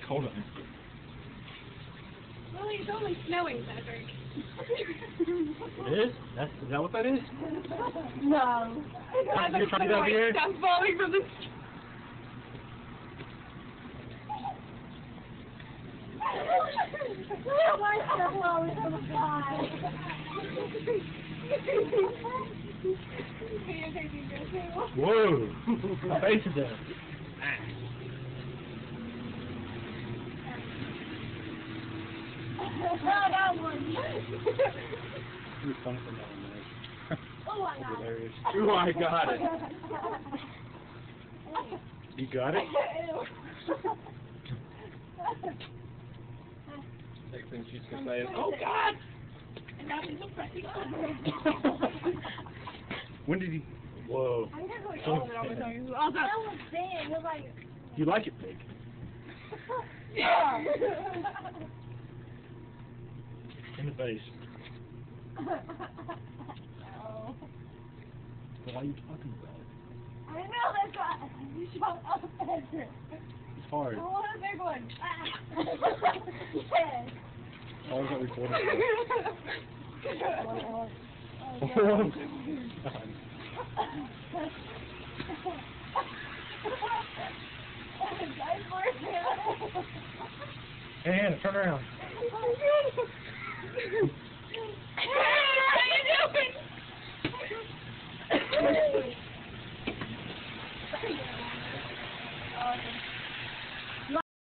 Hold on. Well, it's only snowing, Cedric. It is? Is that what that is? No. You're trying to get up here? Stuff falling from the Why stuff falling from the sky? Whoa! My face is dead. That one. You're funny for that one, man. Oh, I got it. Hilarious. Ooh, I got it. You got it? Next thing she's gonna say is, "Oh God!" And now he's pressing on. When did he? Whoa. I'm gonna go all of it on my tongue as well. That was big. It was like... You like it big? Yeah. In the face. No. Why are you talking about it? I know that's why. You shut up, Edgar. It's hard. I want a big one. Yes. How is that recording? Hey, Anna, turn around. How you doing?